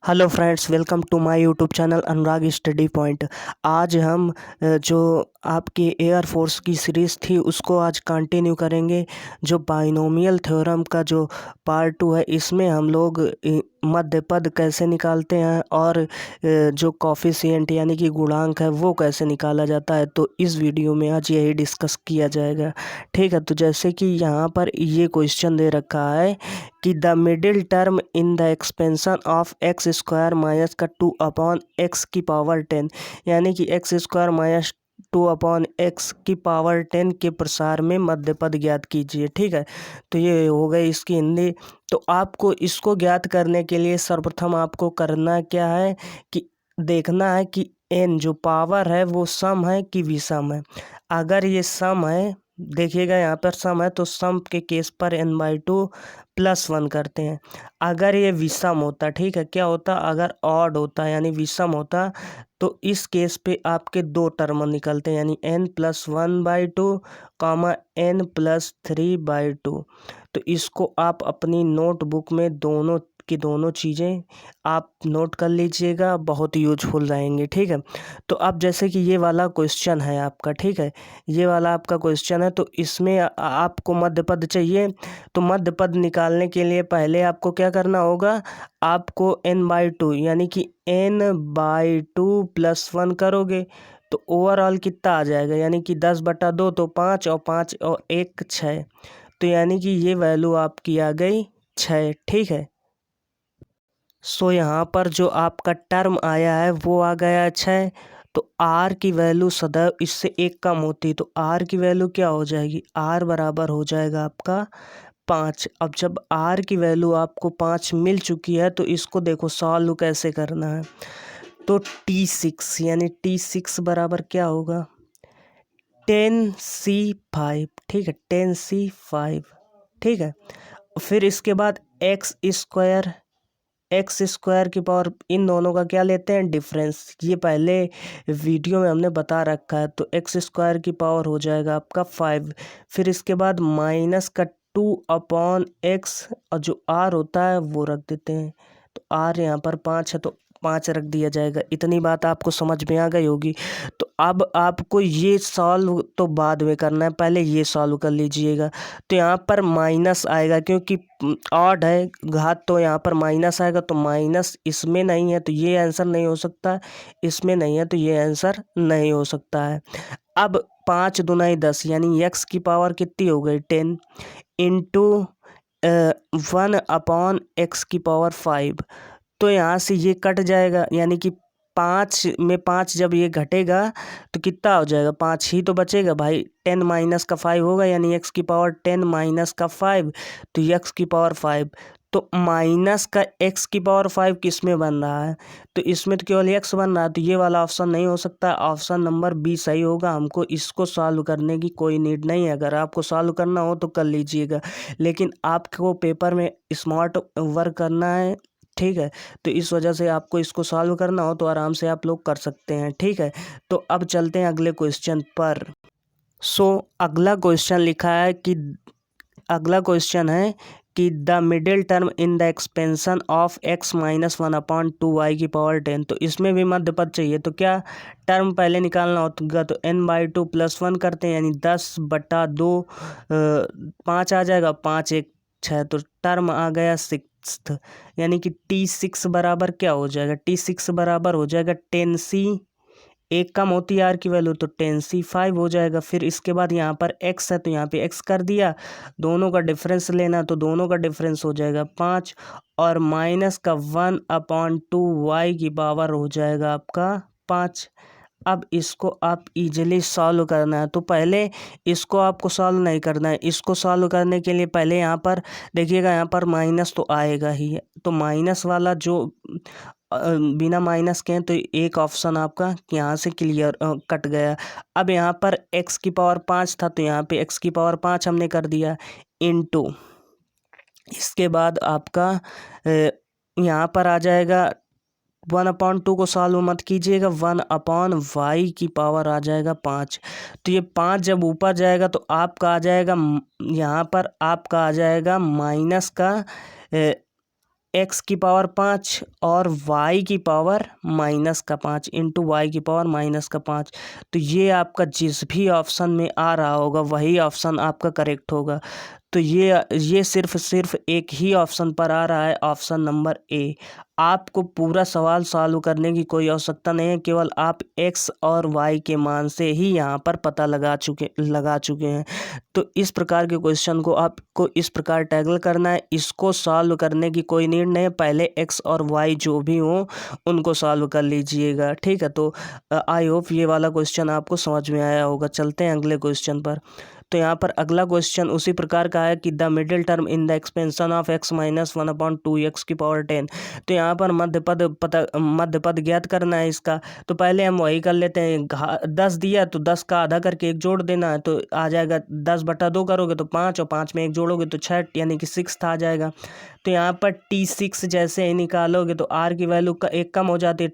Hello friends, welcome to my YouTube channel Anurag study point. आज हम जो आपकी एयर फोर्स की सीरीज़ थी उसको आज कंटिन्यू करेंगे। जो बाइनोमियल थ्योरम का जो पार्ट 2 है, इसमें हम लोग मध्य पद कैसे निकालते हैं और जो कॉफिशिएंट यानी कि गुणांक है वो कैसे निकाला जाता है। तो इस वीडियो में आज यही डिस्कस किया जाएगा। ठीक है, तो जैसे कि यहाँ पर ये क्वेश्चन दे रखा है कि the middle term in the expansion of x square minus का 2/x की पावर 10, यानी कि एक्स स्क्वायर माइनस 2/x की पावर 10 के प्रसार में मध्य पद ज्ञात कीजिए। ठीक है, तो ये हो गई इसकी हिंदी। तो आपको इसको ज्ञात करने के लिए सर्वप्रथम आपको करना क्या है कि देखना है कि n जो पावर है वो सम है कि विषम है। अगर ये सम है, देखिएगा यहाँ पर सम है तो सम के केस पर n/2 +1 करते हैं। अगर ये विषम होता, ठीक है, क्या होता, अगर ऑड होता यानी विषम होता तो इस केस पे आपके दो टर्म निकलते हैं, यानी n+1/2 कॉमा n+3/2। तो इसको आप अपनी नोटबुक में दोनों की दोनों चीज़ें आप नोट कर लीजिएगा, बहुत यूजफुल रहेंगे। ठीक है, तो अब जैसे कि ये वाला क्वेश्चन है आपका, ठीक है, ये वाला आपका क्वेश्चन है, तो इसमें आपको मध्य पद चाहिए। तो मध्य पद निकालने के लिए पहले आपको क्या करना होगा, आपको n/2 यानी कि n/2 +1 करोगे तो ओवरऑल कितना आ जाएगा, यानी कि 10/2 तो 5 और 5 और 1 6। तो यानी कि ये वैल्यू आपकी आ गई 6। ठीक है, सो यहाँ पर जो आपका टर्म आया है वो आ गया 6। तो r की वैल्यू सदैव इससे 1 कम होती, तो r की वैल्यू क्या हो जाएगी, r बराबर हो जाएगा आपका 5। अब जब r की वैल्यू आपको 5 मिल चुकी है तो इसको देखो सॉल्व कैसे करना है। तो T6 यानी T6 बराबर क्या होगा, 10C5। ठीक है, 10C5। ठीक है, फिर इसके बाद एक्स स्क्वायर की पावर, इन दोनों का क्या लेते हैं, डिफरेंस। ये पहले वीडियो में हमने बता रखा है। तो एक्स स्क्वायर की पावर हो जाएगा आपका 5। फिर इसके बाद माइनस का 2/x और जो r होता है वो रख देते हैं। तो r यहाँ पर 5 है तो 5 रख दिया जाएगा। इतनी बात आपको समझ में आ गई होगी। तो अब आपको ये सॉल्व तो बाद में करना है, पहले ये सॉल्व कर लीजिएगा। तो यहाँ पर माइनस आएगा क्योंकि ऑड है घात, तो यहाँ पर माइनस आएगा। तो माइनस इसमें नहीं है तो ये आंसर नहीं हो सकता, इसमें नहीं है तो ये आंसर नहीं हो सकता है। अब 5 दूना 10 यानी x की पावर कितनी हो गई 10 इंटू 1/x की पावर 5। तो यहाँ से ये कट जाएगा, यानी कि 5 में 5 जब ये घटेगा तो कितना हो जाएगा, 5 ही तो बचेगा भाई। 10 माइनस का 5 होगा, यानी x की पावर 10 माइनस का 5, तो x की पावर 5। तो माइनस का x की पावर 5 किस में बन रहा है, तो इसमें तो केवल x बन रहा है। तो ये वाला ऑप्शन नहीं हो सकता, ऑप्शन नंबर बी सही होगा। हमको इसको सॉल्व करने की कोई नीड नहीं है। अगर आपको सॉल्व करना हो तो कर लीजिएगा, लेकिन आपको पेपर में स्मार्ट वर्क करना है। ठीक है, तो इस वजह से आपको इसको सॉल्व करना हो तो आराम से आप लोग कर सकते हैं। ठीक है, तो अब चलते हैं अगले क्वेश्चन पर। अगला क्वेश्चन लिखा है कि अगला क्वेश्चन है कि the middle term in the expansion of x -1/2y की पावर 10। तो इसमें भी मध्य पद चाहिए। तो क्या टर्म पहले निकालना होगा, तो n/2 +1 करते हैं, यानी 10/2 5 आ जाएगा, 5 1 6। तो टर्म आ गया 6, यानी कि T6 बराबर क्या हो जाएगा, T6 बराबर हो जाएगा 10C। एक कम होती है r की वैल्यू तो 10C5 हो जाएगा। फिर इसके बाद यहाँ पर x है तो यहाँ पे x कर दिया, दोनों का डिफरेंस लेना तो दोनों का डिफरेंस हो जाएगा 5, और माइनस का 1/2y की पावर हो जाएगा आपका 5। अब इसको आप इजीली सॉल्व करना है। तो पहले इसको आपको सॉल्व नहीं करना है, इसको सॉल्व करने के लिए पहले यहाँ पर देखिएगा, यहाँ पर माइनस तो आएगा ही है। तो माइनस वाला जो बिना माइनस के हैं तो एक ऑप्शन आपका यहाँ से क्लियर कट गया। अब यहाँ पर x की पावर 5 था तो यहाँ पे x की पावर 5 हमने कर दिया इनटू, इसके बाद आपका यहाँ पर आ जाएगा 1/2 को सॉल्व मत कीजिएगा, 1/y की पावर आ जाएगा 5। तो ये 5 जब ऊपर जाएगा तो आपका आ जाएगा यहाँ पर आपका आ जाएगा माइनस का एक्स की पावर 5 और वाई की पावर -5 इंटू वाई की पावर -5। तो ये आपका जिस भी ऑप्शन में आ रहा होगा वही ऑप्शन आपका करेक्ट होगा। तो ये सिर्फ एक ही ऑप्शन पर आ रहा है, ऑप्शन नंबर ए। आपको पूरा सवाल सॉल्व करने की कोई आवश्यकता नहीं है, केवल आप एक्स और वाई के मान से ही यहाँ पर पता लगा चुके हैं। तो इस प्रकार के क्वेश्चन को आपको इस प्रकार टैकल करना है। इसको सॉल्व करने की कोई नीड नहीं है, पहले एक्स और वाई जो भी हो उनको सॉल्व कर लीजिएगा, ठीक है। तो आई होप ये वाला क्वेश्चन आपको समझ में आया होगा। चलते हैं अगले क्वेश्चन पर। तो यहाँ पर अगला क्वेश्चन उसी प्रकार का है कि the middle term in the expansion of x minus 1/2x की पावर 10। तो यहाँ पर मध्य पद ज्ञात करना है इसका। तो पहले हम वही कर लेते हैं, 10 दिया तो 10 का आधा करके एक जोड़ देना है, तो आ जाएगा 10/2 करोगे तो 5 और 5 में एक जोड़ोगे तो 6 यानी कि 6 आ जाएगा। तो यहाँ पर T6 जैसे ही निकालोगे तो R की वैल्यू का एक कम हो जाती है,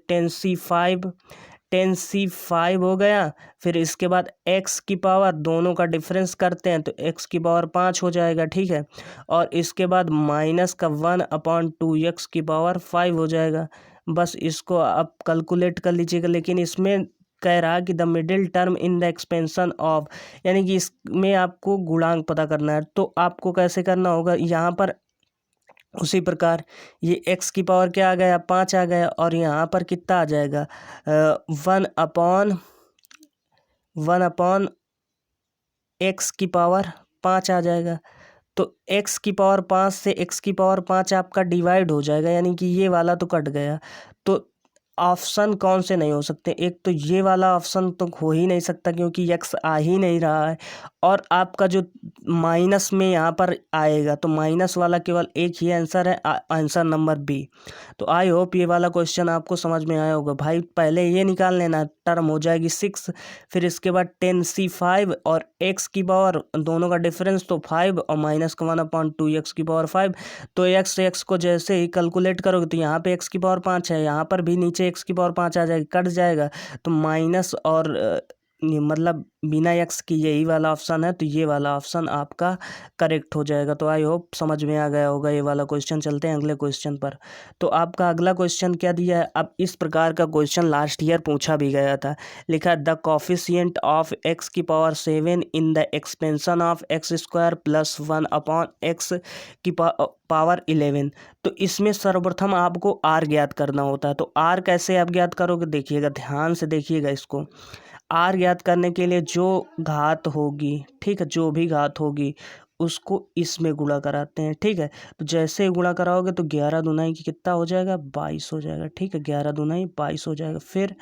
10C5 हो गया। फिर इसके बाद x की पावर, दोनों का डिफरेंस करते हैं तो x की पावर 5 हो जाएगा, ठीक है। और इसके बाद -1/2x की पावर 5 हो जाएगा। बस इसको आप कैलकुलेट कर लीजिएगा। लेकिन इसमें कह रहा कि the middle term in the expansion of, यानी कि इसमें आपको गुणांक पता करना है। तो आपको कैसे करना होगा, यहाँ पर उसी प्रकार ये x की पावर क्या आ गया, 5 आ गया। और यहाँ पर कितना आ जाएगा, 1/1 x की पावर 5 आ जाएगा। तो x की पावर 5 से x की पावर 5 आपका डिवाइड हो जाएगा, यानी कि ये वाला तो कट गया। तो ऑप्शन कौन से नहीं हो सकते, एक तो ये वाला ऑप्शन तो हो ही नहीं सकता क्योंकि x आ ही नहीं रहा है। और आपका जो माइनस में यहाँ पर आएगा तो माइनस वाला केवल एक ही आंसर है, आंसर नंबर बी। तो आई होप ये वाला क्वेश्चन आपको समझ में आया होगा। भाई पहले ये निकाल लेना, टर्म हो जाएगी 6, फिर इसके बाद 10C5 और x की पावर, दोनों का डिफरेंस तो 5 और -1/2x की पावर 5। तो x को जैसे ही कैलकुलेट करोगे तो यहाँ पे x की पावर 5 है, यहाँ पर भी नीचे x की पावर 5 आ जाएगी, कट जाएगा। तो माइनस और मतलब बिना x की यही वाला ऑप्शन है, तो ये वाला ऑप्शन आपका करेक्ट हो जाएगा। तो आई होप समझ में आ गया होगा ये वाला क्वेश्चन। चलते हैं अगले क्वेश्चन पर। तो आपका अगला क्वेश्चन क्या दिया है, अब इस प्रकार का क्वेश्चन लास्ट ईयर पूछा भी गया था। लिखा द कोफिशिएंट ऑफ x की power 7 in the expansion of x² + 1/x की पावर 11। तो इसमें सर्वप्रथम आपको r ज्ञात करना होता है। तो r कैसे आप ज्ञात करोगे, देखिएगा ध्यान से देखिएगा इसको। r ज्ञात करने के लिए जो घात होगी, ठीक है, जो भी घात होगी उसको इसमें गुणा कराते हैं, ठीक है। तो जैसे ही गुणा कराओगे तो 11 दूनाई की कितना हो जाएगा, 22 हो जाएगा, ठीक है। 11 दूनाई 22 हो जाएगा। फिर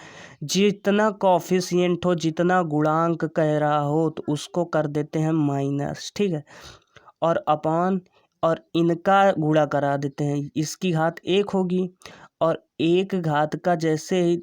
जितना कॉफिशिएंट हो, जितना गुणांक कह रहा हो तो उसको कर देते हैं माइनस, ठीक है। और अपॉन और इनका गुणा करा देते हैं, इसकी घात 1 होगी और एक घात का जैसे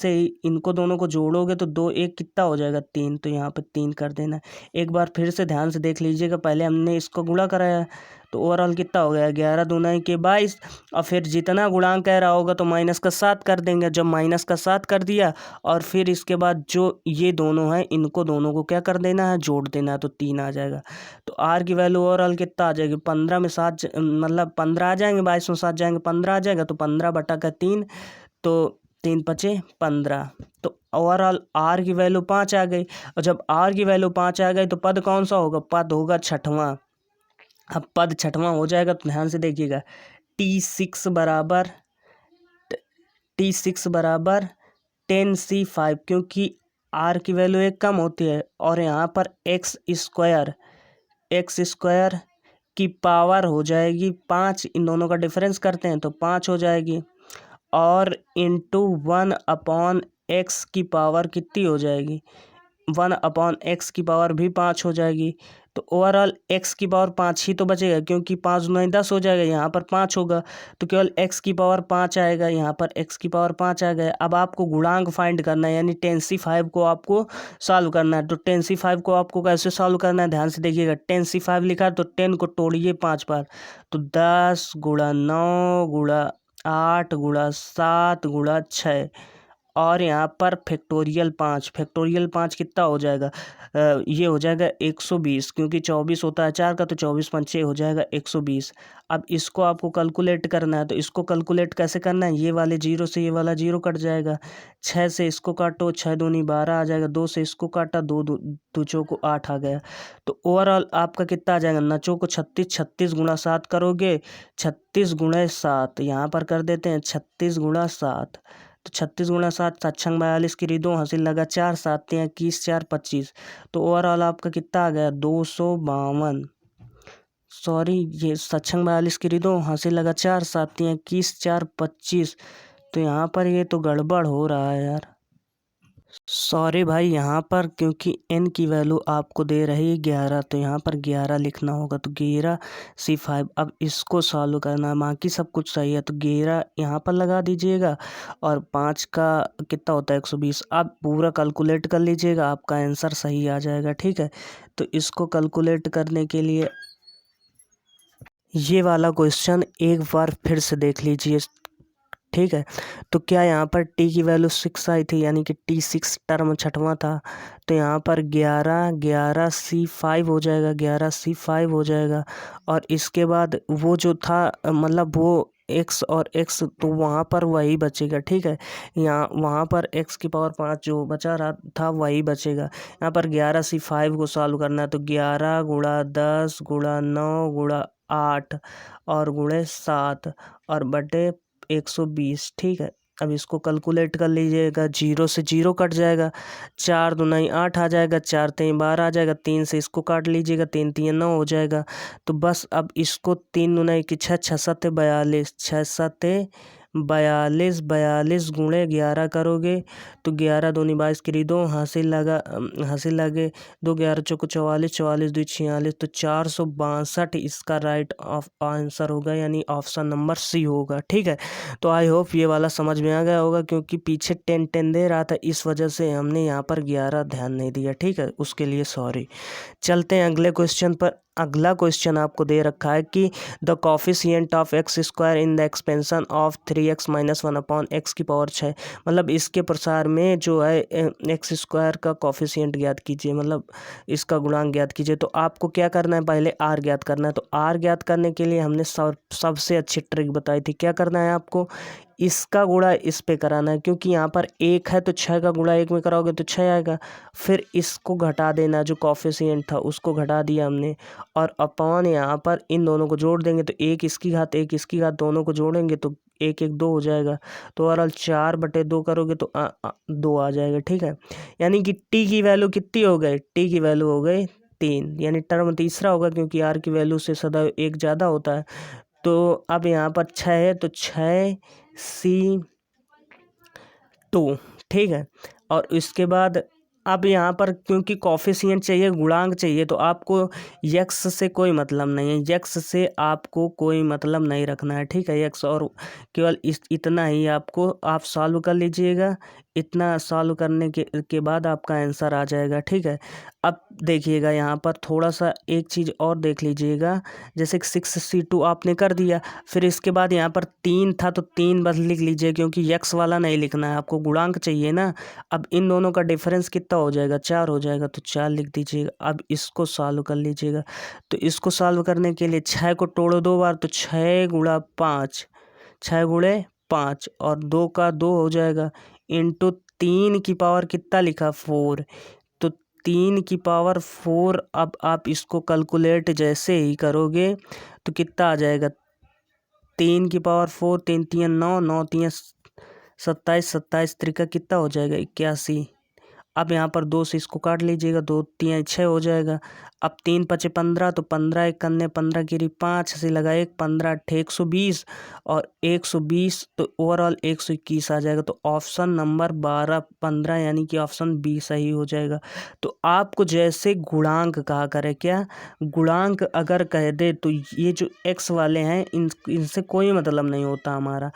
ही इनको दोनों को जोड़ोगे तो 2 1 कितना हो जाएगा, 3। तो यहाँ पे 3 कर देना। एक बार फिर से ध्यान से देख लीजिएगा, पहले हमने इसको गुणा कराया तो ओवरऑल कितना हो गया, 11 दूनाई के 22। और फिर जितना गुणांक कह रहा होगा तो माइनस का 7 कर देंगे। जब माइनस का 7 कर दिया और फिर इसके बाद जो ये दोनों हैं इनको दोनों को क्या कर देना है, जोड़ देना है, तो 3 आ जाएगा। तो आर की वैल्यू ओवरऑल कितना आ जाएगी, 15 में 7 मतलब 15 आ जाएंगे, 22 में 7 जाएंगे, 15 आ जाएगा। तो 15/3, तो 3 × 5 = 15। तो ओवरऑल आर की वैल्यू 5 आ गई। और जब आर की वैल्यू 5 आ गई तो पद कौन सा होगा, पद होगा छठवां। अब पद छठवां हो जाएगा तो ध्यान से देखिएगा, T6 बराबर 10C5, क्योंकि आर की वैल्यू एक कम होती है और यहाँ पर x² की पावर हो जाएगी 5। इन दोनों का डिफरेंस करते हैं तो 5 हो जाएगी। और इंटू 1/x की पावर कितनी हो जाएगी, 1/x की पावर भी 5 हो जाएगी। तो ओवरऑल x की पावर 5 ही तो बचेगा, क्योंकि 5 दूनी 10 हो जाएगा, यहाँ पर 5 होगा तो केवल x की पावर 5 आएगा, यहाँ पर x की पावर 5 आ गया। अब आपको गुणांक फाइंड करना है, यानी 10C5 को आपको सॉल्व करना है। तो 10C5 को आपको कैसे सॉल्व करना है, ध्यान से देखिएगा। 10C5 लिखा तो 10 को तोड़िए 5 बार, तो 10 × 9 × 8 × 7 × 6 और यहाँ पर फैक्टोरियल 5 कितना हो जाएगा, ये हो जाएगा 120, क्योंकि 24 होता है 4 का, तो 24 पंचे हो जाएगा 120। अब इसको आपको कैलकुलेट करना है, तो इसको कैलकुलेट कैसे करना है, ये वाले 0 से ये वाला 0 कट जाएगा, 6 से इसको काटो, 6 दूनी 12 आ जाएगा, 2 से इसको काटा, 2 दो चौको 8 आ गया। तो ओवरऑल आपका कितना आ जाएगा, नचो को 36, 36 गुणा 7 करोगे, 36 गुणे 7 यहाँ पर कर देते हैं, 36 गुणा 7, तो 36 गुणा 7, 7 छंग 42 की 2 हासिल लगा 4, 7 21, 4 25। तो ओवरऑल आपका कितना आ गया, 252। सॉरी, ये 7 छंग 42 की 2 हासिल लगा 4, 7 21, 4 25। तो यहाँ पर ये तो गड़बड़ हो रहा है यार, सॉरी भाई। यहाँ पर क्योंकि n की वैल्यू आपको दे रही है 11, तो यहाँ पर 11 लिखना होगा, तो 11C5। अब इसको सॉल्व करना है, बाकी सब कुछ सही है, तो 11 यहाँ पर लगा दीजिएगा, और 5 का कितना होता है 120। अब पूरा कैलकुलेट कर लीजिएगा, आपका आंसर सही आ जाएगा, ठीक है। तो इसको कैलकुलेट करने के लिए ये वाला क्वेश्चन एक बार फिर से देख लीजिए, ठीक है। तो क्या यहाँ पर t की वैल्यू 6 आई थी, यानी कि t6 टर्म छठवां था, तो यहाँ पर 11C5 हो जाएगा, 11C5 हो जाएगा। और इसके बाद वो जो था, मतलब वो x और x, तो वहाँ पर वही बचेगा, ठीक है। यहाँ वहाँ पर x की पावर 5 जो बचा रहा था वही बचेगा। यहाँ पर 11C5 को सॉल्व करना है, तो 11 गुणा 10 गुणा 9 गुणा 8 और गुणे 7 और बटे 120, ठीक है। अब इसको कैलकुलेट कर लीजिएगा, 0 से 0 कट जाएगा, 4 दूनी 8 आ जाएगा, 4 तीन 12 आ जाएगा, 3 से इसको काट लीजिएगा, 3 तीन 9 हो जाएगा। तो बस अब इसको 3 दूनी की 6, 6 सत्ते 42, 6 सत्ते 42, 42 गुणे 11 करोगे, तो 11 दूनी 22 की 2 हासिल लगे, 2 11 चौको 44, 44 2 46, तो 462 इसका राइट ऑफ आंसर होगा, यानी ऑप्शन नंबर सी होगा, ठीक है। तो आई होप ये वाला समझ में आ गया होगा, क्योंकि पीछे 10 10 दे रहा था, इस वजह से हमने यहाँ पर 11 ध्यान नहीं दिया, ठीक है, उसके लिए सॉरी। चलते हैं अगले क्वेश्चन पर। अगला क्वेश्चन आपको दे रखा है कि the coefficient of x square in the expansion of 3x - 1 upon x की पावर 6। मतलब इसके प्रसार में जो है एक्स स्क्वायर का कॉफिशिएंट ज्ञात कीजिए, मतलब इसका गुणांक ज्ञात कीजिए। तो आपको क्या करना है, पहले r ज्ञात करना है। तो r ज्ञात करने के लिए हमने सबसे अच्छी ट्रिक बताई थी। क्या करना है आपको, इसका गुणा इस पे कराना है, क्योंकि यहाँ पर 1 है तो 6 का गुणा 1 में कराओगे तो 6 आएगा। फिर इसको घटा देना, जो कॉफिशिएंट था उसको घटा दिया हमने, और अपॉन यहाँ पर इन दोनों को जोड़ देंगे, तो 1 इसकी घात 1 इसकी घात, दोनों को जोड़ेंगे तो 1 1 2 हो जाएगा। तो ओवरऑल 4/2 करोगे तो 2 आ जाएगा, ठीक है। यानी कि t की वैल्यू कितनी हो गई, t की वैल्यू हो गई 3, यानी टर्म तीसरा होगा, क्योंकि r की वैल्यू से सदैव 1 ज़्यादा होता है। तो अब यहाँ पर 6 है, तो 6C2, ठीक है। और इसके बाद अब यहाँ पर क्योंकि कॉफिशिएंट चाहिए, गुणांक चाहिए, तो आपको यक्स से कोई मतलब नहीं है, यक्स से आपको कोई मतलब नहीं रखना है, ठीक है। यक्स और केवल इतना ही आपको, आप सॉल्व कर लीजिएगा। इतना सॉल्व करने के बाद आपका आंसर आ जाएगा, ठीक है। अब देखिएगा यहाँ पर थोड़ा सा एक चीज़ और देख लीजिएगा, जैसे 6C2 आपने कर दिया, फिर इसके बाद यहाँ पर 3 था तो 3 बस लिख लीजिए, क्योंकि यक्स वाला नहीं लिखना है, आपको गुणांक चाहिए ना। अब इन दोनों का डिफरेंस कितना हो जाएगा, 4 हो जाएगा, तो 4 लिख दीजिएगा। अब इसको सॉल्व कर लीजिएगा। तो इसको सॉल्व करने के लिए 6 को तोड़ो 2 बार, तो 6 गुणा 5, 6 गुणे 5 और 2 का 2 हो जाएगा, इंटू 3 की पावर कितना लिखा 4, तो 3 की पावर 4। अब आप इसको कैलकुलेट जैसे ही करोगे तो कितना आ जाएगा, 3 की पावर 4, 3 3 9, 9 3 27, 27 त्रिका कितना हो जाएगा 81। अब यहाँ पर 2 से इसको काट लीजिएगा, 2 3 6 हो जाएगा। अब 3 5 15, तो 15 एक कन्ने 15 गिरी 5 से लगा 1, 15 8 120 और 120, तो ओवरऑल 121 आ जाएगा। तो ऑप्शन नंबर 12 15 यानी कि ऑप्शन बी सही हो जाएगा। तो आपको जैसे गुणांक कहा करे, क्या गुणांक अगर कह दे तो ये जो एक्स वाले हैं इनसे कोई मतलब नहीं होता हमारा,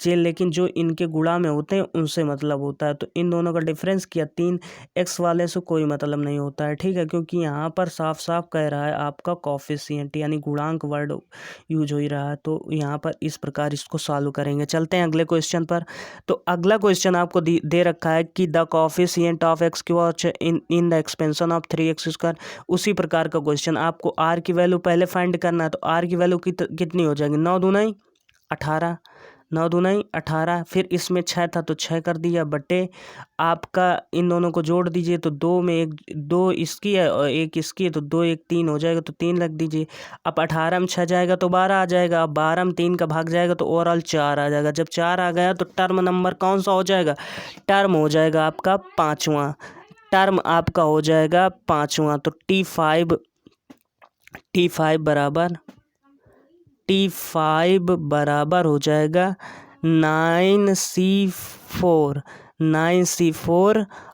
लेकिन जो इनके गुणा में होते हैं उनसे मतलब होता है। तो इन दोनों का डिफरेंस किया 3, एक्स वाले से कोई मतलब नहीं होता है, ठीक है, क्योंकि यहाँ पर साफ साफ कह रहा है आपका कोफिशिएंट यानी गुणांक वर्ड यूज हो ही रहा है। तो यहाँ पर इस प्रकार इसको सॉल्व करेंगे। चलते हैं अगले क्वेश्चन पर। तो अगला क्वेश्चन आपको दे रखा है कि the coefficient of x cube in the expansion of 3x²। उसी प्रकार का क्वेश्चन आपको आर की वैल्यू पहले फाइंड करना है। तो आर की वैल्यू कितनी हो जाएगी, 9 दूनी 18, 9 दूनी 18, फिर इसमें 6 था तो 6 कर दिया, बटे आपका इन दोनों को जोड़ दीजिए तो 2 में 1, 2 इसकी है और 1 इसकी है, तो 2 1 3 हो जाएगा, तो 3 लग दीजिए। अब 18 में 6 जाएगा तो 12 आ जाएगा। अब 12 में 3 का भाग जाएगा तो ओवरऑल 4 आ जाएगा। जब 4 आ गया तो टर्म नंबर कौन सा हो जाएगा, टर्म हो जाएगा आपका 5वां, टर्म आपका हो जाएगा 5वां। तो T5 बराबर हो जाएगा 9C4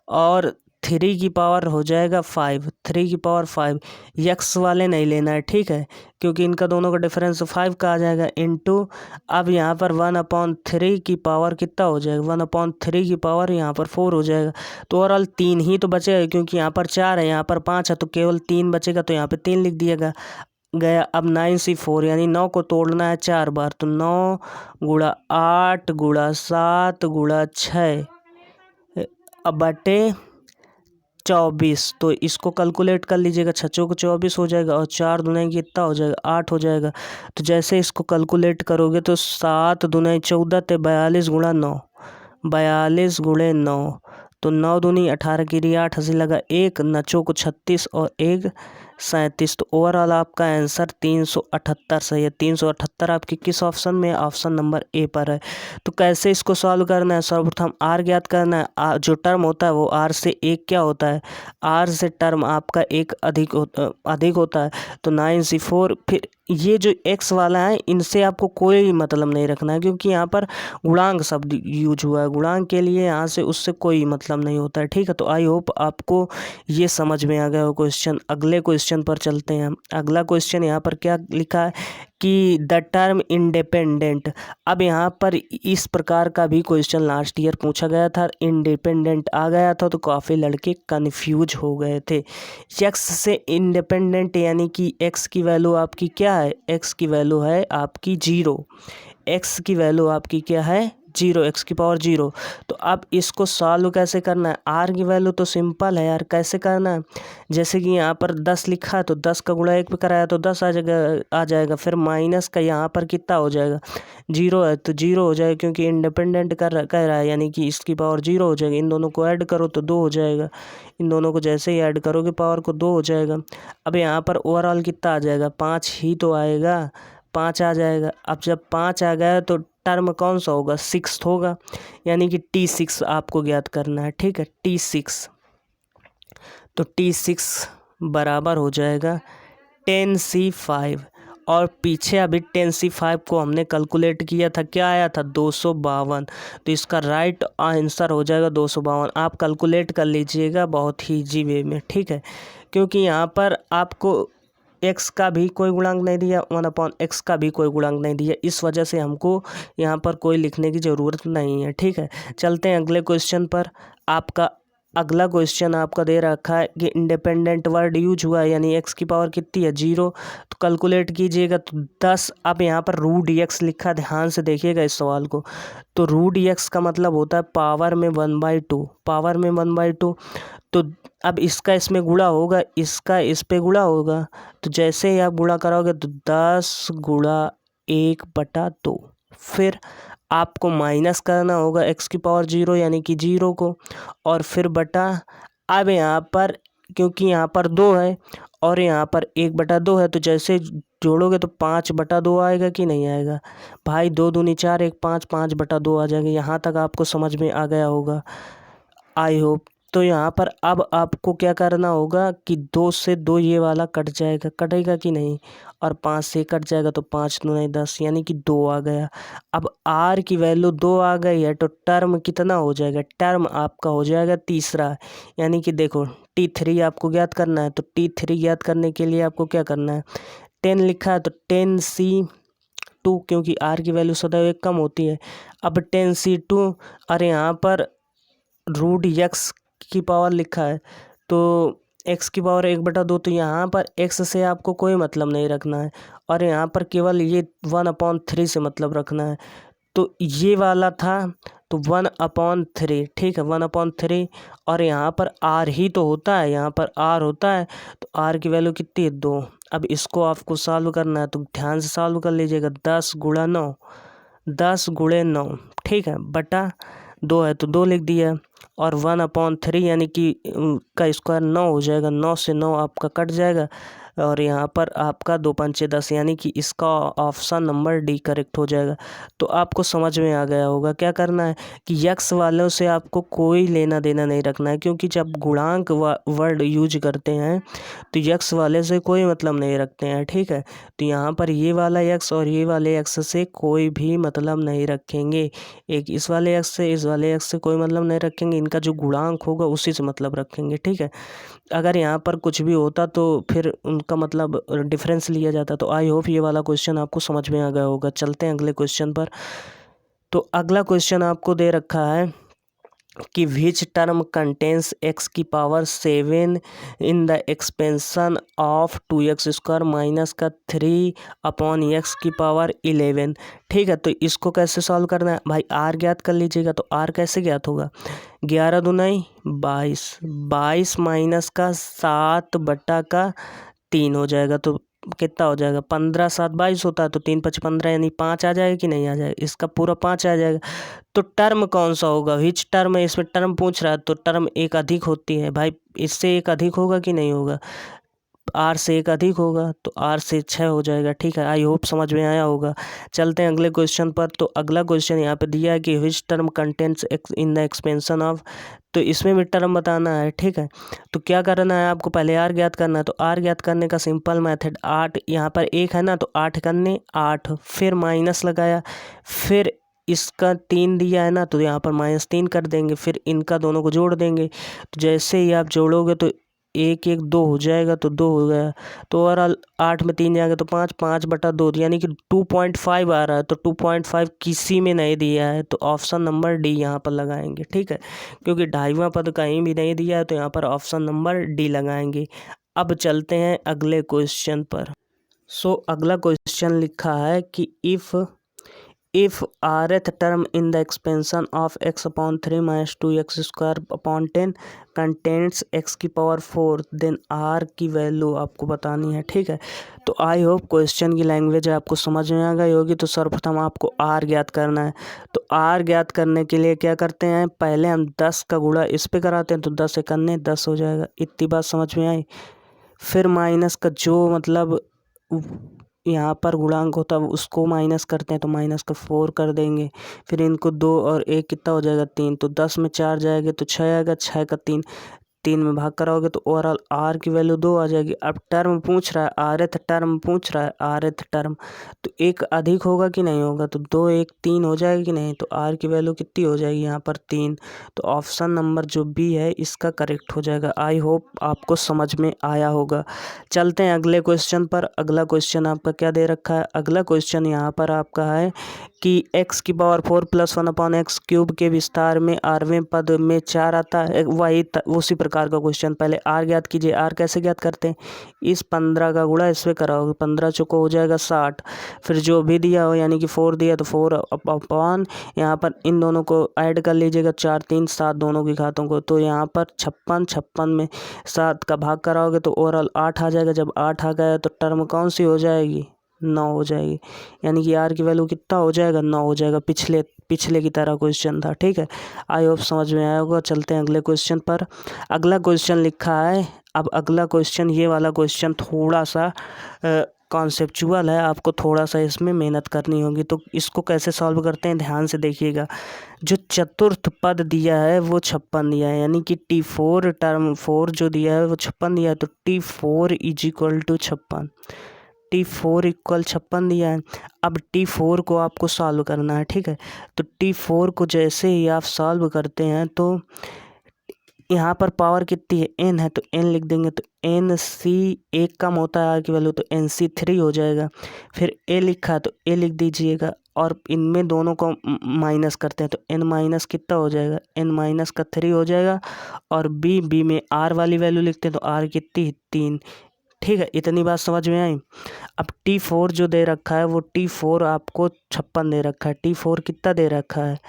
और 3 की पावर हो जाएगा 5, 3 की पावर 5। यक्स वाले नहीं लेना है, ठीक है, क्योंकि इनका दोनों का डिफरेंस 5 का आ जाएगा इनटू। अब यहाँ पर 1/3 की पावर कितना हो जाएगा, 1/3 की पावर यहाँ पर 4 हो जाएगा। तो ओवरऑल 3 ही तो बचेगा, क्योंकि यहाँ पर 4 है, यहाँ पर 5 है, तो केवल 3 बचेगा, तो यहाँ पे 3 लिख दिएगा गया। अब 9C4 यानी 9 को तोड़ना है 4 बार, तो 9 गुणा 8 गुणा 7 गुणा 6 अब बटे 24। तो इसको कैलकुलेट कर लीजिएगा, 6 को 24 हो जाएगा और 4 दूनी कितना हो जाएगा, 8 हो जाएगा। तो जैसे इसको कैलकुलेट करोगे तो 7 दूनी 14 तो 42 गुणा 9, 42 गुणे 9, तो 9 दूनी 18 की री 8 हंसी लगा 1, नचो को 36 और 1 37। तो ओवरऑल आपका आंसर 378 सही है। 378 आपकी किस ऑप्शन में, ऑप्शन नंबर ए पर है। तो कैसे इसको सॉल्व करना है, सर्वप्रथम आर ज्ञात करना है। जो टर्म होता है वो आर से एक क्या होता है, आर से टर्म आपका एक अधिक होता है। तो 9C4, फिर ये जो एक्स वाला है इनसे आपको कोई मतलब नहीं रखना है, क्योंकि यहाँ पर गुणांक शब्द यूज हुआ है, गुणांक के लिए यहाँ से उससे कोई मतलब नहीं होता है, ठीक है। तो आई होप आपको ये समझ में आ गया हो क्वेश्चन। अगले क्वेश्चन पर चलते हैं। अगला क्वेश्चन यहाँ पर क्या लिखा है कि द टर्म इंडिपेंडेंट। अब यहाँ पर इस प्रकार का भी क्वेश्चन लास्ट ईयर पूछा गया था, इंडिपेंडेंट आ गया था, तो काफ़ी लड़के कन्फ्यूज हो गए थे। एक्स से इंडिपेंडेंट यानी कि एक्स की वैल्यू आपकी क्या है, एक्स की वैल्यू है आपकी 0, एक्स की वैल्यू आपकी क्या है 0, एक्स की पावर 0। तो अब इसको सॉल्व कैसे करना है, आर की वैल्यू तो सिंपल है यार, कैसे करना है, जैसे कि यहाँ पर 10 लिखा है तो 10 का गुणा 1 पे कराया तो 10 आ जाएगा। फिर माइनस का यहाँ पर कितना हो जाएगा, 0 है तो 0 हो जाएगा, क्योंकि इंडिपेंडेंट कह रहा है यानी कि इसकी पावर 0 हो जाएगी। इन दोनों को ऐड करो तो 2 हो जाएगा, इन दोनों को जैसे ही ऐड करोगे पावर को 2 हो जाएगा। अब यहाँ पर ओवरऑल कितना आ जाएगा, 5 ही तो आएगा, 5 आ जाएगा। अब जब 5 आ गया तो टर्म कौन सा होगा, 6 होगा, यानी कि T6 आपको ज्ञात करना है, ठीक है, T6। तो T6 बराबर हो जाएगा 10C5, और पीछे अभी 10C5 को हमने कैलकुलेट किया था, क्या आया था 252। तो इसका राइट आंसर हो जाएगा 252। आप कैलकुलेट कर लीजिएगा बहुत ही ईजी वे में, ठीक है, क्योंकि यहाँ पर आपको एक्स का भी कोई गुणांक नहीं दिया, 1/x का भी कोई गुणांक नहीं दिया, इस वजह से हमको यहाँ पर कोई लिखने की ज़रूरत नहीं है, ठीक है। चलते हैं अगले क्वेश्चन पर। आपका अगला क्वेश्चन आपका दे रखा है कि इंडिपेंडेंट वर्ड यूज हुआ है, यानी एक्स की पावर कितनी है 0। तो कैलकुलेट कीजिएगा तो 10। अब यहाँ पर √x लिखा है, ध्यान से देखिएगा इस सवाल को। तो √x का मतलब होता है पावर में 1/2, पावर में 1/2। तो अब इसका इसमें गुणा होगा, इसका इस पे गुणा होगा, तो जैसे ही आप गुणा कराओगे तो 10 गुणा 1/2। फिर आपको माइनस करना होगा x की पावर 0 यानी कि 0 को, और फिर बटा। अब यहाँ पर क्योंकि यहाँ पर 2 है और यहाँ पर 1/2 है, तो जैसे जोड़ोगे तो 5/2 आएगा कि नहीं आएगा भाई, 2 दूनी 4 1 5, 5/2 आ जाएगा। यहाँ तक आपको समझ में आ गया होगा आई होप। तो यहाँ पर अब आपको क्या करना होगा कि 2 से 2 ये वाला कट जाएगा, कटेगा कि नहीं, और 5 से कट जाएगा तो 5 दूनी 10 यानी कि 2 आ गया। अब r की वैल्यू 2 आ गई है तो टर्म कितना हो जाएगा, टर्म आपका हो जाएगा तीसरा, यानी कि देखो T3 आपको ज्ञात करना है। तो T3 ज्ञात करने के लिए आपको क्या करना है, 10 लिखा है तो 10C2, क्योंकि r की वैल्यू सदैव एक कम होती है। अब 10C2 और यहाँ पर √x की पावर लिखा है तो x की पावर 1/2, तो यहाँ पर x से आपको कोई मतलब नहीं रखना है और यहाँ पर केवल ये 1/3 से मतलब रखना है। तो ये वाला था तो 1/3, ठीक है, 1/3। और यहाँ पर r ही तो होता है, यहाँ पर r होता है, तो r की वैल्यू कितनी है 2। अब इसको आपको सॉल्व करना है तो ध्यान से सॉल्व कर लीजिएगा। 10 गुणा 9, 10 गुणे 9, ठीक है, बटा 2 है तो 2 लिख दिया। और 1/3 यानी कि का स्क्वायर 9 हो जाएगा। 9 से 9 आपका कट जाएगा और यहाँ पर आपका 2 पंचे 10 यानी कि इसका ऑप्शन नंबर डी करेक्ट हो जाएगा। तो आपको समझ में आ गया होगा क्या करना है कि यक्स वालों से आपको कोई लेना देना नहीं रखना है, क्योंकि जब गुणांक वर्ड यूज करते हैं तो यक्स वाले से कोई मतलब नहीं रखते हैं, ठीक है। तो यहाँ पर ये वाला यक्स और ये वाले यक्स से कोई भी मतलब नहीं रखेंगे। एक इस वाले यक्स से इस वाले यक्स से कोई मतलब नहीं रखेंगे, इनका जो गुणांक होगा उसी से मतलब रखेंगे, ठीक है। अगर यहाँ पर कुछ भी होता तो फिर उनका मतलब डिफरेंस लिया जाता। तो आई होप ये वाला क्वेश्चन आपको समझ में आ गया होगा। चलते हैं अगले क्वेश्चन पर। तो अगला क्वेश्चन आपको दे रखा है कि विच टर्म कंटेन्स x की power 7 in the expansion of 2x² minus का 3/x की पावर 11, ठीक है। तो इसको कैसे सॉल्व करना है भाई, r ज्ञात कर लीजिएगा। तो r कैसे ज्ञात होगा, 11 दूनी 22, 22 माइनस का 7/3 हो जाएगा। तो कितना हो जाएगा, 15 7 22 होता है, तो 3 5 15 यानी 5 आ जाएगा कि नहीं आ जाएगा, इसका पूरा 5 आ जाएगा। तो टर्म कौन सा होगा, विच टर्म है, इसमें टर्म पूछ रहा है तो टर्म एक अधिक होती है भाई, इससे एक अधिक होगा कि नहीं होगा, r से एक अधिक होगा तो r से 6 हो जाएगा, ठीक है। आई होप समझ में आया होगा। चलते हैं अगले क्वेश्चन पर। तो अगला क्वेश्चन यहाँ पे दिया है कि which term contents in the expansion of, तो इसमें भी टर्म बताना है, ठीक है। तो क्या करना है आपको, पहले r ज्ञात करना है। तो r ज्ञात करने का सिंपल मेथड, 8 यहाँ पर 1 है ना, तो 8 करने 8, फिर माइनस लगाया, फिर इसका 3 दिया है ना, तो यहाँ पर -3 कर देंगे, फिर इनका दोनों को जोड़ देंगे। तो जैसे ही आप जोड़ोगे तो 1 1 2 हो जाएगा, तो 2 हो गया। तो ओवरऑल 8 में 3 जाएगा तो 5, 5/2 यानी कि 2.5 आ रहा है। तो 2.5 किसी में नहीं दिया है, तो ऑप्शन नंबर डी यहाँ पर लगाएंगे, ठीक है। क्योंकि 2.5वां पद कहीं भी नहीं दिया है तो यहाँ पर ऑप्शन नंबर डी लगाएंगे। अब चलते हैं अगले क्वेश्चन पर। अगला क्वेश्चन लिखा है कि if rth term in the expansion of x/3 minus 2x² 10 contains x की पावर 4, देन r की वैल्यू आपको बतानी है, ठीक है। तो आई होप क्वेश्चन की लैंग्वेज आपको समझ में आ गई होगी। तो सर्वप्रथम आपको r ज्ञात करना है। तो r ज्ञात करने के लिए क्या करते हैं, पहले हम 10 का गुणा इस पे कराते हैं, तो 10 से करने 10 हो जाएगा। इतनी बात समझ में आई। फिर माइनस का जो मतलब यहाँ पर गुणांक होता है उसको माइनस करते हैं, तो माइनस का 4 कर देंगे। फिर इनको 2 और 1 कितना हो जाएगा 3, तो 10 में 4 जाएगा तो 6 आएगा, 6 का 3 में भाग कराओगे तो ओवरऑल r की वैल्यू 2 आ जाएगी। अब टर्म पूछ रहा है, rth टर्म पूछ रहा है, rth टर्म तो एक अधिक होगा कि नहीं होगा, तो 2 1 3 हो जाएगा कि नहीं, तो r की वैल्यू कितनी हो जाएगी यहाँ पर 3। तो ऑप्शन नंबर जो बी है इसका करेक्ट हो जाएगा। आई होप आपको समझ में आया होगा। चलते हैं अगले क्वेश्चन पर। अगला क्वेश्चन आपका क्या दे रखा है, अगला क्वेश्चन यहाँ पर आपका है कि x की पावर 4 + 1/x³ के विस्तार में 8वें पद में 4 आता है। वही उसी प्रकार का क्वेश्चन, पहले r ज्ञात कीजिए। r कैसे ज्ञात करते हैं, इस 15 का गुणा इस पे कराओगे, 15 चौको हो जाएगा 60। फिर जो भी दिया हो यानी कि 4 दिया तो 4 अपॉन यहाँ पर इन दोनों को ऐड कर लीजिएगा, 4 3 7 दोनों की घातों को। तो यहाँ पर 56 में 7 का भाग कराओगे तो ओवरऑल 8 आ जाएगा। जब 8 आ गया तो टर्म कौन सी हो जाएगी, 9 हो जाएगी। यानी कि r की वैल्यू कितना हो जाएगा, 9 हो जाएगा। पिछले की तरह क्वेश्चन था, ठीक है। आई होप समझ में आया होगा। चलते हैं अगले क्वेश्चन पर। अगला क्वेश्चन लिखा है, अब अगला क्वेश्चन, ये वाला क्वेश्चन थोड़ा सा कॉन्सेप्चुअल है, आपको थोड़ा सा इसमें मेहनत करनी होगी। तो इसको कैसे सॉल्व करते हैं ध्यान से देखिएगा। जो चतुर्थ पद दिया है वो 56 दिया है, यानी कि T4 टर्म 4 जो दिया है वो 56 दिया है। तो T4 = 56, T4 = 56 दिया है। अब T4 को आपको सॉल्व करना है, ठीक है। तो T4 को जैसे ही आप सॉल्व करते हैं तो यहाँ पर पावर कितनी है, n है, तो n लिख देंगे, तो NC 1 कम होता है r की वैल्यू, तो NC 3 हो जाएगा। फिर a लिखा है तो a लिख दीजिएगा, और इनमें दोनों को माइनस करते हैं तो n माइनस कितना हो जाएगा, n माइनस का 3 हो जाएगा। और b में r वाली वैल्यू लिखते हैं तो r कितनी है, 3। ठीक है, इतनी बात समझ में आई। अब T4 जो दे रखा है वो T4 आपको 56 दे रखा है। T4 कितना दे रखा है,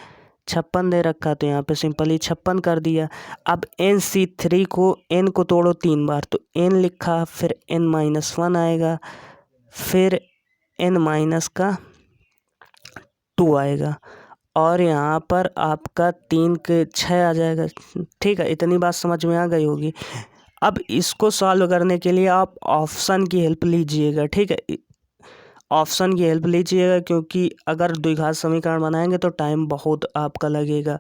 56 दे रखा है, तो यहाँ पे सिंपली 56 कर दिया। अब NC3 को n को तोड़ो 3 बार, तो n लिखा, फिर n माइनस 1 आएगा, फिर n माइनस का 2 आएगा, और यहाँ पर आपका 3 के 6 आ जाएगा। ठीक है, इतनी बात समझ में आ गई होगी। अब इसको सॉल्व करने के लिए आप ऑप्शन की हेल्प लीजिएगा। ठीक है, ऑप्शन की हेल्प लीजिएगा, क्योंकि अगर द्विघात समीकरण बनाएंगे तो टाइम बहुत आपका लगेगा।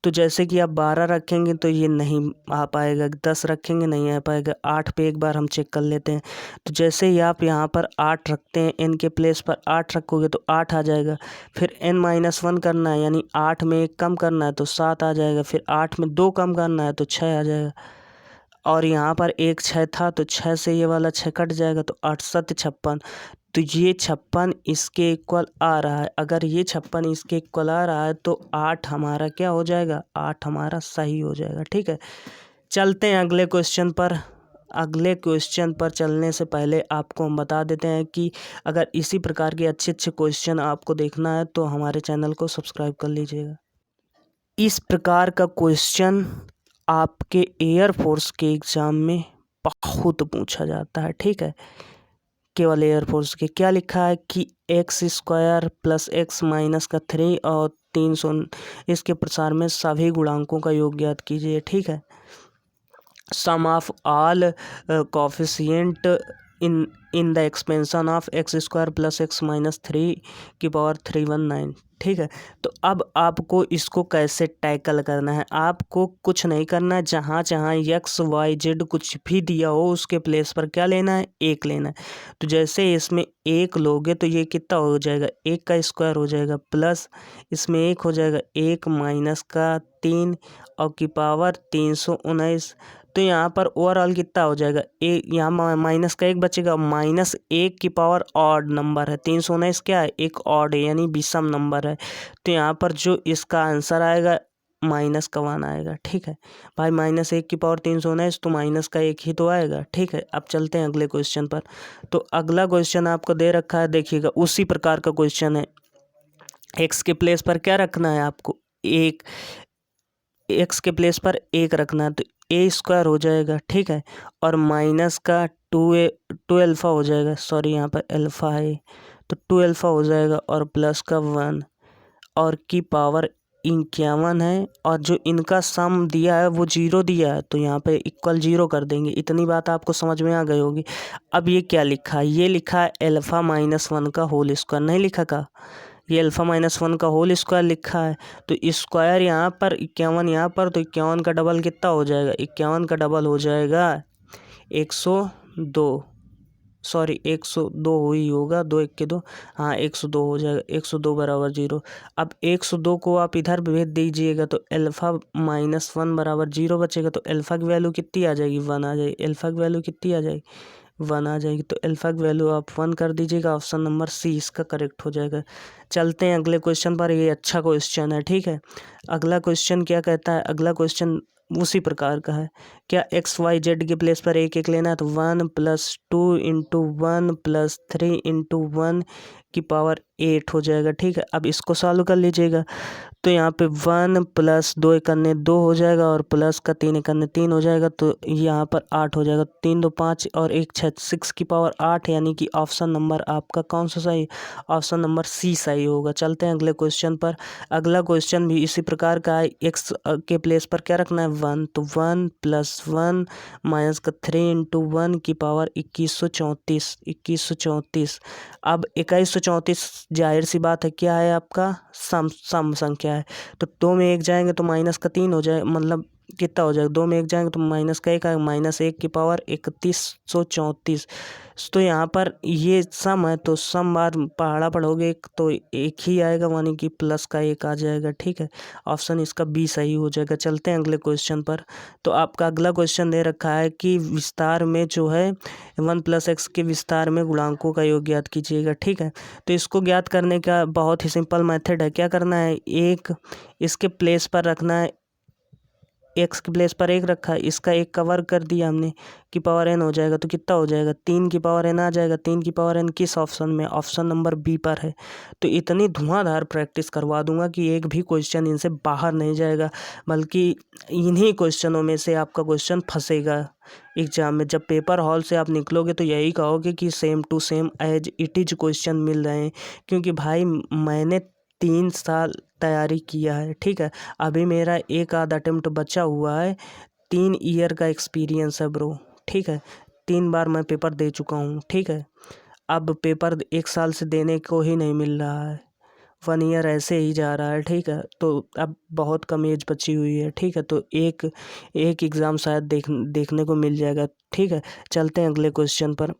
तो जैसे कि आप 12 रखेंगे तो ये नहीं आ पाएगा, 10 रखेंगे नहीं आ पाएगा, 8 पे एक बार हम चेक कर लेते हैं। तो जैसे ही आप यहाँ पर 8 रखते हैं, n के प्लेस पर 8 रखोगे तो 8 आ जाएगा। फिर n-1 करना है, यानी 8 में 1 कम करना है तो 7 आ जाएगा। फिर 8 में 2 कम करना है तो 6 आ जाएगा, और यहाँ पर एक 6 था तो 6 से ये वाला 6 कट जाएगा, तो 8 7 56। तो ये 56 इसके इक्वल आ रहा है। अगर ये 56 इसके इक्वल आ रहा है तो 8 हमारा क्या हो जाएगा, 8 हमारा सही हो जाएगा। ठीक है, चलते हैं अगले क्वेश्चन पर। अगले क्वेश्चन पर चलने से पहले आपको हम बता देते हैं कि अगर इसी प्रकार के अच्छे अच्छे क्वेश्चन आपको देखना है तो हमारे चैनल को सब्सक्राइब कर लीजिएगा। इस प्रकार का क्वेश्चन आपके एयरफोर्स के एग्ज़ाम में बहुत पूछा जाता है। ठीक है, केवल एयरफोर्स के। क्या लिखा है कि x² + x माइनस का 3 और 300 इसके प्रसार में सभी गुणांकों का योग ज्ञात कीजिए। ठीक है, sum of all coefficient in the expansion of x² + x minus 3 की पावर 319। ठीक है, तो अब आपको इसको कैसे टैकल करना है, आपको कुछ नहीं करना है। जहाँ जहाँ x y z कुछ भी दिया हो उसके प्लेस पर क्या लेना है, 1 लेना है। तो जैसे इसमें 1 लोगे तो ये कितना हो जाएगा, 1 का स्क्वायर हो जाएगा, प्लस इसमें 1 हो जाएगा, 1 माइनस का 3 और की पावर 319। तो यहाँ पर ओवरऑल कितना हो जाएगा, यहाँ माइनस का 1 बचेगा, -1 की पावर ऑड नंबर है, 319 क्या है, एक ऑड है, यानी विषम नंबर है। तो यहाँ पर जो इसका आंसर आएगा माइनस का 1 आएगा। ठीक है भाई, -1 की पावर 319 तो माइनस का 1 ही तो आएगा। ठीक है, अब चलते हैं अगले क्वेश्चन पर। तो अगला क्वेश्चन आपको दे रखा है, देखिएगा उसी प्रकार का क्वेश्चन है। एक्स के प्लेस पर क्या रखना है आपको, एक, एक्स के प्लेस पर 1 रखना है, तो a² हो जाएगा। ठीक है, और माइनस का 2 अल्फ़ा हो जाएगा, सॉरी यहाँ पर अल्फ़ा है तो 2 अल्फ़ा हो जाएगा, और प्लस का 1 और की पावर 51 है, और जो इनका सम दिया है वो 0 दिया है, तो यहाँ पे इक्वल 0 कर देंगे। इतनी बात आपको समझ में आ गई होगी। अब ये क्या लिखा है, ये लिखा है α-1 का होल स्क्वायर, नहीं लिखा का, ये α-1 का होल स्क्वायर लिखा है। तो स्क्वायर यहाँ पर 51 यहाँ पर, तो 51 का डबल कितना हो जाएगा, 51 का डबल हो जाएगा 102, सॉरी 102 ही होगा, 2 1 के 2, हाँ 102 हो जाएगा, 102 बराबर 0। अब 102 को आप इधर भेज दीजिएगा तो α-1 बराबर 0 बचेगा, तो अल्फ़ा की वैल्यू कितनी आ जाएगी, 1 आ जाएगी। अल्फ़ा की वैल्यू कितनी आ जाएगी, 1 आ जाएगी। तो अल्फ़ा की वैल्यू आप 1 कर दीजिएगा, ऑप्शन नंबर सी इसका करेक्ट हो जाएगा। चलते हैं अगले क्वेश्चन पर, ये अच्छा क्वेश्चन है। ठीक है, अगला क्वेश्चन क्या कहता है, अगला क्वेश्चन उसी प्रकार का है। क्या x y z के प्लेस पर 1 1 लेना है, तो 1 + 2 × 1 + 3 × 1 की पावर 8 हो जाएगा। ठीक है, अब इसको सॉल्व कर लीजिएगा। तो यहाँ पे 1 + 2 × 2 हो जाएगा, और प्लस का 3 × 3 हो जाएगा, तो यहाँ पर 8 हो जाएगा। 3 2 5 और 1 6, 6 की पावर 8, यानी कि ऑप्शन नंबर आपका कौन सा सही, ऑप्शन नंबर सी सही होगा। चलते हैं अगले क्वेश्चन पर। अगला क्वेश्चन भी इसी प्रकार का है। एक्स के प्लेस पर क्या रखना है, 1, तो 1 + 1 माइनस का 3 × 1 की पावर 2134। अब 2134 जाहिर सी बात है क्या है आपका, सम संख्या है। तो 2 में 1 जाएंगे तो माइनस का 3 हो जाए, मतलब कितना हो जाएगा, 2 में 1 जाएंगे तो माइनस का 1 आएगा, -1 की पावर 3134। तो यहाँ पर ये सम है तो सम बार पहाड़ा पढ़ोगे तो एक ही आएगा, यानी कि प्लस का एक आ जाएगा। ठीक है, ऑप्शन इसका बी सही हो जाएगा। चलते हैं अगले क्वेश्चन पर। तो आपका अगला क्वेश्चन दे रखा है कि विस्तार में जो है 1 + x के विस्तार में गुणांकों का योग ज्ञात कीजिएगा। ठीक है, तो इसको ज्ञात करने का बहुत ही सिंपल मेथड है। क्या करना है, एक इसके प्लेस पर रखना है, एक्स के प्लेस पर एक रखा है, इसका एक का वर्ग कर दिया हमने कि पावर n हो जाएगा। तो कितना हो जाएगा, 3 की पावर n आ जाएगा। 3 की पावर n किस ऑप्शन में, ऑप्शन नंबर बी पर है। तो इतनी धुआंधार प्रैक्टिस करवा दूंगा कि एक भी क्वेश्चन इनसे बाहर नहीं जाएगा, बल्कि इन्हीं क्वेश्चनों में से आपका क्वेश्चन फंसेगा एग्जाम में। जब पेपर हॉल से आप निकलोगे तो यही कहोगे कि same to same as it is question मिल रहे हैं, क्योंकि भाई मैंने 3 साल तैयारी किया है। ठीक है, अभी मेरा एक आध अटेम्प्ट बचा हुआ है। 3 ईयर का एक्सपीरियंस है ब्रो। ठीक है, 3 बार मैं पेपर दे चुका हूँ। ठीक है, अब पेपर 1 साल से देने को ही नहीं मिल रहा है, 1 ईयर ऐसे ही जा रहा है। ठीक है, तो अब बहुत कम एज बची हुई है। ठीक है, तो एक एग्ज़ाम शायद देखने को मिल जाएगा। ठीक है, चलते हैं अगले क्वेश्चन पर।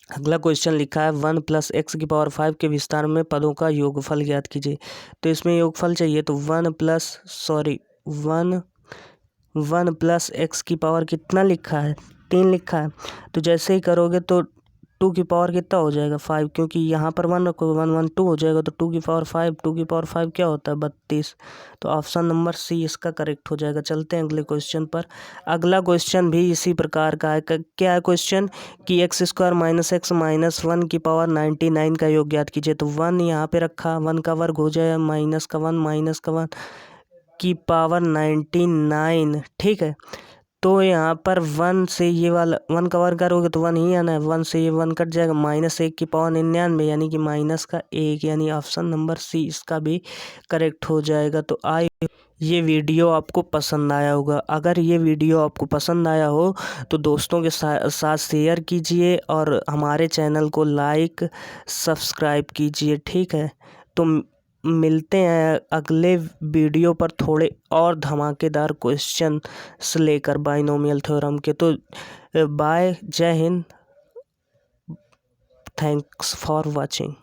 अगला क्वेश्चन लिखा है 1 + x⁵ के विस्तार में पदों का योगफल ज्ञात कीजिए। तो इसमें योगफल चाहिए तो 1 + x⁵ कितना लिखा है, 3 लिखा है। तो जैसे ही करोगे तो 2 की पावर कितना हो जाएगा, 5, क्योंकि यहाँ पर 1 रखोगे 1 1 2 हो जाएगा। तो 2 की पावर 5, 2 की पावर 5 क्या होता है, 32। तो ऑप्शन नंबर सी इसका करेक्ट हो जाएगा। चलते हैं अगले क्वेश्चन पर। अगला क्वेश्चन भी इसी प्रकार का है। क्या है क्वेश्चन कि x² - x - 1 की पावर 99 का योग ज्ञात कीजिए। तो 1 यहाँ पे रखा, 1 का वर्ग हो जाएगा -1 -1 की पावर 99। ठीक है, तो यहाँ पर 1 से ये वाला 1 का वर्ग करोगे तो 1 ही आना है, 1 से ये 1 कट जाएगा, -1 की पावर 99 यानी कि -1, यानी ऑप्शन नंबर सी इसका भी करेक्ट हो जाएगा। तो ये वीडियो आपको पसंद आया होगा। अगर ये वीडियो आपको पसंद आया हो तो दोस्तों के साथ शेयर कीजिए और हमारे चैनल को लाइक सब्सक्राइब कीजिए। ठीक है, तो मिलते हैं अगले वीडियो पर थोड़े और धमाकेदार क्वेश्चन लेकर बाइनोमियल थ्योरम के। तो बाय, जय हिंद, थैंक्स फॉर वॉचिंग।